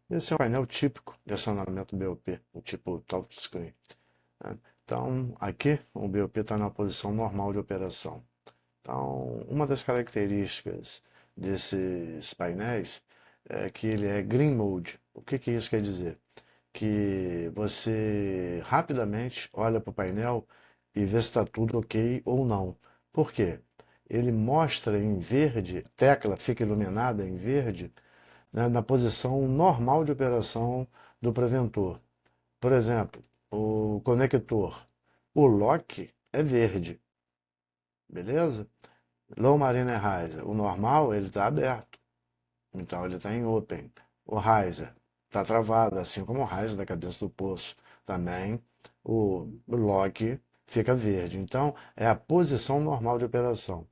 Esse é um painel típico de acionamento BOP, o tipo touchscreen, né? Então, aqui o BOP está na posição normal de operação. Então, uma das características desses painéis é que ele é Green Mode. O que que isso quer dizer? Que você rapidamente olha para o painel e vê se está tudo ok ou não. Por quê? Ele mostra em verde, a tecla fica iluminada em verde, né, na posição normal de operação do preventor. Por exemplo, o conector, o lock é verde, beleza? Low Marine Riser, o normal ele está aberto, então ele está em open. O riser está travado, assim como o riser da cabeça do poço. Também o lock fica verde. Então é a posição normal de operação.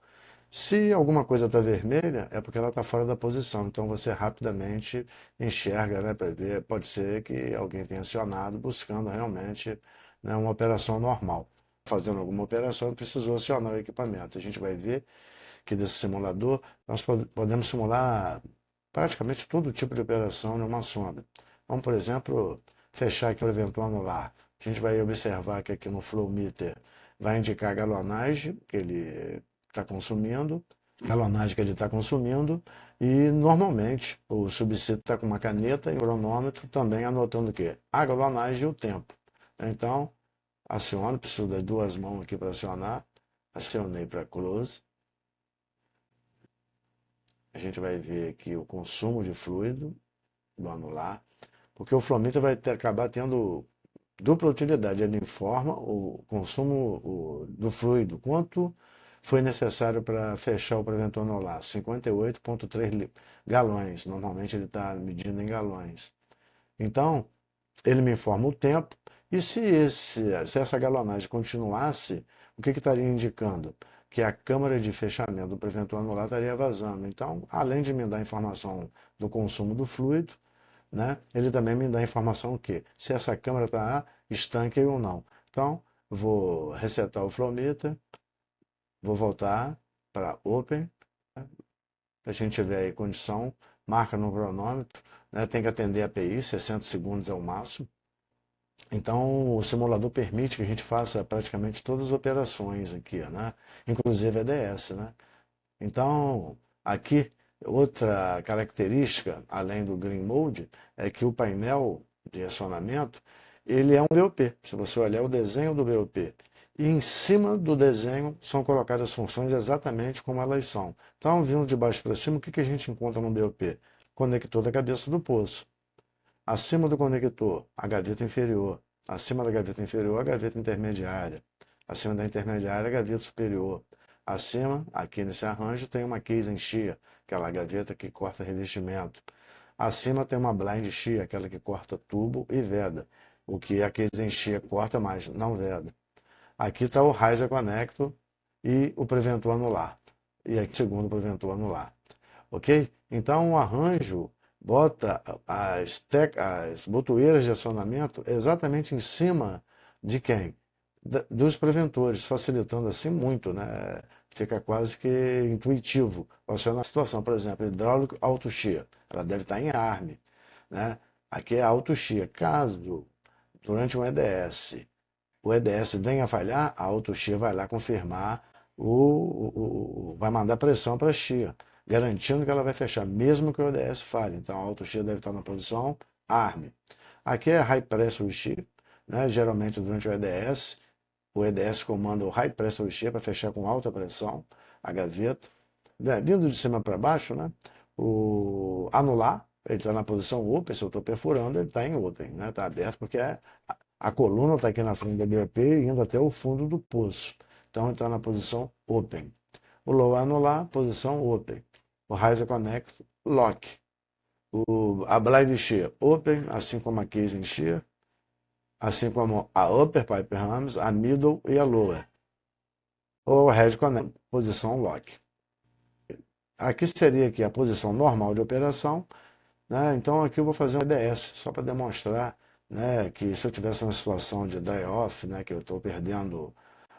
Se alguma coisa está vermelha, é porque ela está fora da posição. Então você rapidamente enxerga, né, para ver. Pode ser que alguém tenha acionado buscando realmente, né, uma operação normal. Fazendo alguma operação, precisou acionar o equipamento. A gente vai ver que desse simulador nós podemos simular praticamente todo tipo de operação numa sonda. Vamos, por exemplo, fechar aqui o eventual anular. A gente vai observar que aqui no flow meter vai indicar a galonagem que ele está consumindo, e normalmente o subsídio está com uma caneta e um cronômetro também anotando o quê? A galonagem e o tempo. Então, aciono, preciso das duas mãos aqui para acionar, acionei para close. A gente vai ver aqui o consumo de fluido do anular, porque o flowmeter vai acabar tendo dupla utilidade. Ele informa o consumo do fluido, quanto foi necessário para fechar o preventor anular, 58,3 galões. Normalmente ele está medindo em galões. Então, ele me informa o tempo, e se essa galonagem continuasse, o que estaria indicando? Que a câmara de fechamento do preventor anular estaria vazando. Então, além de me dar informação do consumo do fluido, né, ele também me dá informação que se essa câmara está estanque ou não. Então, vou resetar o flow meter, vou voltar para Open, né, a gente tiver aí condição, marca no cronômetro, né, tem que atender a API, 60 segundos é o máximo. Então, o simulador permite que a gente faça praticamente todas as operações aqui, né? Inclusive EDS, né? Então, aqui, outra característica, além do Green Mode, é que o painel de acionamento, ele é um BOP. Se você olhar o desenho do BOP, e em cima do desenho são colocadas as funções exatamente como elas são. Então, vindo de baixo para cima, o que que a gente encontra no BOP? Conector da cabeça do poço. Acima do conector, a gaveta inferior. Acima da gaveta inferior, a gaveta intermediária. Acima da intermediária, a gaveta superior. Acima, aqui nesse arranjo, tem uma case em chia, aquela gaveta que corta revestimento. Acima tem uma blind chia, aquela que corta tubo e veda. O que a case em chia corta, mas não veda. Aqui está o riser connector e o preventor anular. E aqui o segundo preventor anular. Ok? Então o arranjo bota as botoeiras de acionamento exatamente em cima de quem? Dos preventores, facilitando assim muito, né? Fica quase que intuitivo acionar a situação. Por exemplo, hidráulico auto shear, ela deve estar em ARM, né? Aqui é auto shear. Caso durante um EDS o EDS venha a falhar, a auto shear vai lá confirmar, vai mandar pressão para a shear, garantindo que ela vai fechar, mesmo que o EDS falhe. Então a auto shear deve estar na posição ARM. Aqui é High Pressure Shear, né? Geralmente durante o EDS comanda o High Pressure Shear para fechar com alta pressão a gaveta. Vindo de cima para baixo, né? O anular, ele está na posição open, se eu estou perfurando, ele está em open, né? Está aberto porque a coluna está aqui na frente da BOP indo até o fundo do poço. Então ele está na posição open. O low anular, posição open. O riser connect, lock. A blind shear, open, assim como a case em shear, assim como a upper pipe rams, a middle e a lower. O head connect, posição lock. Aqui seria aqui a posição normal de operação, né? Então aqui eu vou fazer um EDS, só para demonstrar, né, que se eu tivesse uma situação de dry off, né, que eu estou perdendo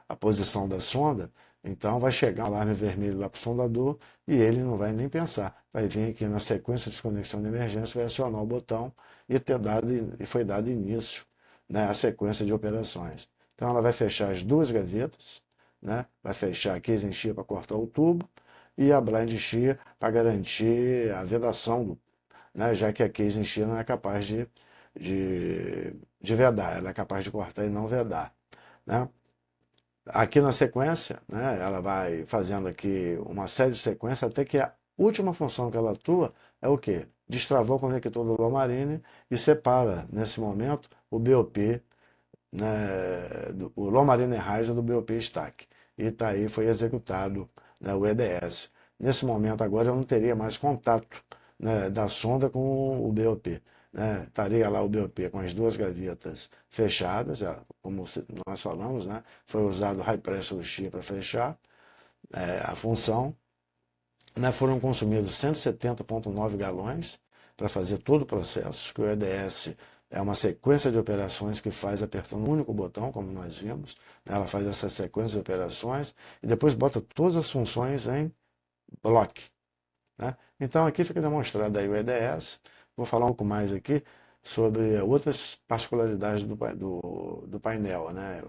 a posição da sonda, Então vai chegar um alarme vermelho lá para o sondador e ele não vai nem pensar. Vai vir aqui na sequência de desconexão de emergência, vai acionar o botão e, e foi dado início, né, à sequência de operações. Então ela vai fechar as duas gavetas, né, vai fechar a case shear para cortar o tubo e a blind shear para garantir a vedação, né, já que a case shear não é capaz de vedar, ela é capaz de cortar e não vedar. Né? Aqui na sequência, né, ela vai fazendo aqui uma série de sequências até que a última função que ela atua é o quê? Destravou o conector do Lomarine e separa, nesse momento, o BOP, né, o Lomarine Riser do BOP Stack. E tá aí, foi executado, né, o EDS. Nesse momento agora eu não teria mais contato, né, da sonda com o BOP. Né? Estaria lá o BOP com as duas gavetas fechadas, como nós falamos, né? Foi usado o High Pressure Shear para fechar a função. Né? Foram consumidos 170,9 galões para fazer todo o processo, que o EDS é uma sequência de operações que faz apertando um único botão, como nós vimos. Né? Ela faz essa sequência de operações e depois bota todas as funções em bloco. Né? Então aqui fica demonstrado aí o EDS. Vou falar um pouco mais aqui sobre outras particularidades do painel. Né?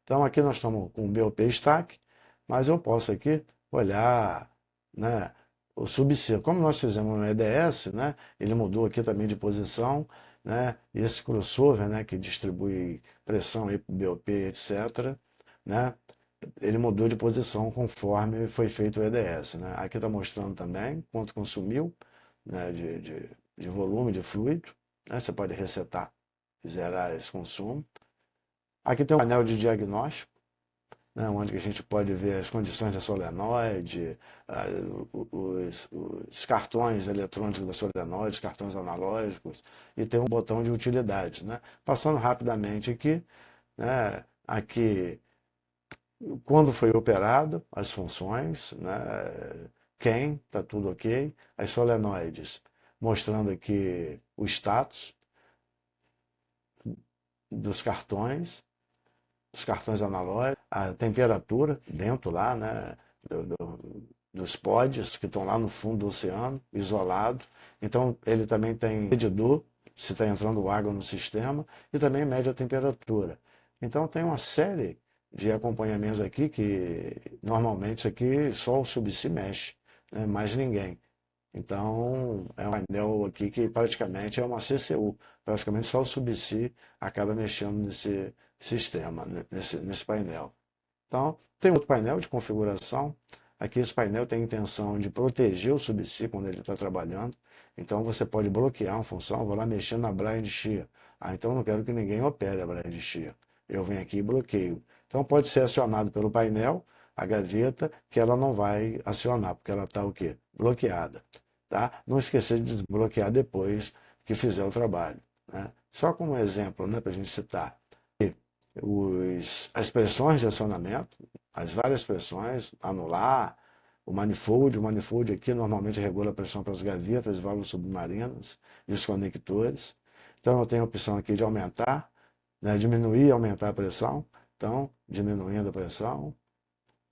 Então aqui nós estamos com o BOP Stack, mas eu posso aqui olhar, né, o subsídio. Como nós fizemos no EDS, né, ele mudou aqui também de posição, né, e esse crossover, né, que distribui pressão para o BOP, etc., né, ele mudou de posição conforme foi feito o EDS. Né? Aqui está mostrando também quanto consumiu, né, de volume de fluido. Né? Você pode resetar e zerar esse consumo. Aqui tem um painel de diagnóstico, né, onde a gente pode ver as condições da solenoide, os cartões eletrônicos da solenoide, os cartões analógicos, e tem um botão de utilidades. Né? Passando rapidamente aqui, né, aqui quando foi operado, as funções, né, quem, está tudo ok, as solenoides, mostrando aqui o status dos cartões, os cartões analógicos, a temperatura dentro lá, né, dos pods que estão lá no fundo do oceano, isolado. Então ele também tem medidor, se está entrando água no sistema, e também mede a temperatura. Então tem uma série de acompanhamentos aqui que normalmente isso aqui só o subsea mexe, né, mais ninguém. Então, é um painel aqui que praticamente é uma CCU. Praticamente só o subsea acaba mexendo nesse sistema, né, nesse painel. Então, tem outro painel de configuração. Aqui esse painel tem a intenção de proteger o subsea quando ele está trabalhando. Então, você pode bloquear uma função. Vou lá mexer na blind shear. Então, eu não quero que ninguém opere a blind shear. Eu venho aqui e bloqueio. Então, pode ser acionado pelo painel, a gaveta, que ela não vai acionar, porque ela está o quê? Bloqueada. Tá? Não esquecer de desbloquear depois que fizer o trabalho. Né? Só como exemplo, né, para a gente citar, as pressões de acionamento, as várias pressões, anular, o manifold aqui normalmente regula a pressão para as gavetas, válvulas submarinas e os conectores. Então eu tenho a opção aqui de aumentar, né, diminuir e aumentar a pressão. Então, diminuindo a pressão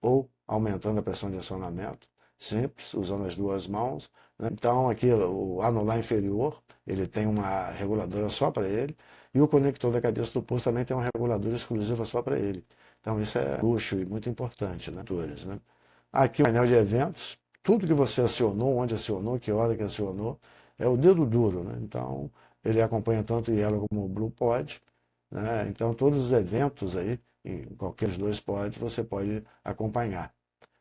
ou aumentando a pressão de acionamento, simples, usando as duas mãos. Né? Então, aqui o anular inferior, ele tem uma reguladora só para ele, e o conector da cabeça do poço também tem uma reguladora exclusiva só para ele. Então, isso é luxo e muito importante, né? Né? Aqui o painel de eventos, tudo que você acionou, onde acionou, que hora que acionou, é o dedo duro. Né? Então, ele acompanha tanto o Yellow como o Blue Pod. Né? Então, todos os eventos aí, em qualquer dos dois pods, você pode acompanhar.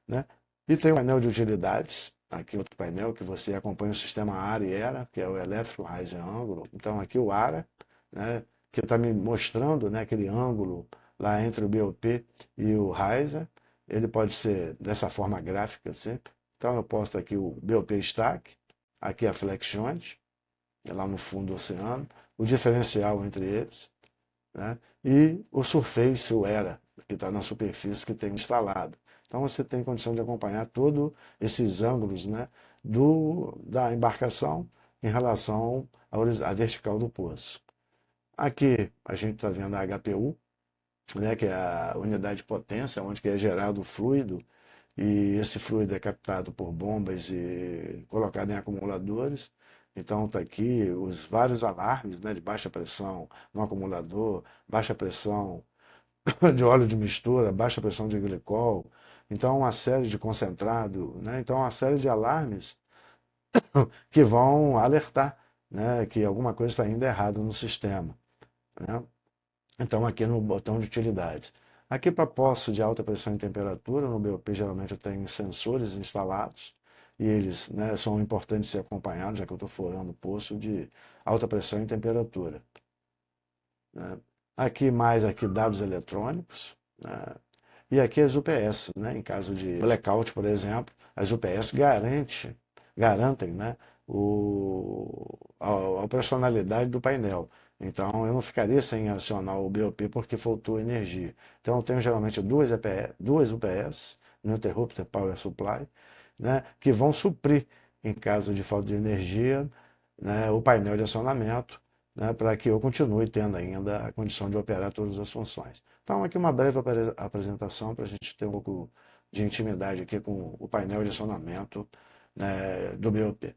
Né? E tem o painel de utilidades, aqui outro painel que você acompanha o sistema ARA e ERA, que é o Electrical Riser Ângulo. Então, aqui o ARA, né, que está me mostrando, né, aquele ângulo lá entre o BOP e o riser. Ele pode ser dessa forma gráfica, assim. Então, eu posto aqui o BOP Stack, aqui a Flex Joint, lá no fundo do oceano, o diferencial entre eles, né? E o Surface, o ERA, que está na superfície que tem instalado. Então você tem condição de acompanhar todos esses ângulos, né, da embarcação em relação à vertical do poço. Aqui a gente está vendo a HPU, né, que é a unidade de potência, onde que é gerado o fluido, e esse fluido é captado por bombas e colocado em acumuladores. Então está aqui os vários alarmes, né, de baixa pressão no acumulador, baixa pressão de óleo de mistura, baixa pressão de glicol. Então uma série de concentrado, né? Então uma série de alarmes que vão alertar, né, que alguma coisa está indo errado no sistema, né? Então, aqui no botão de utilidades. Aqui para poço de alta pressão e temperatura, no BOP geralmente eu tenho sensores instalados e eles, né, são importantes ser acompanhados, já que eu estou furando poço de alta pressão e temperatura, né? Aqui mais aqui dados eletrônicos, né? E aqui as UPS, né? Em caso de blackout, por exemplo, as UPS garantem, né, a operacionalidade do painel. Então, eu não ficaria sem acionar o BOP porque faltou energia. Então, eu tenho geralmente duas UPS, Uninterrupted Power Supply, né, que vão suprir, em caso de falta de energia, né, o painel de acionamento, né, para que eu continue tendo ainda a condição de operar todas as funções. Então, aqui uma breve apresentação para a gente ter um pouco de intimidade aqui com o painel de acionamento, né, do BOP.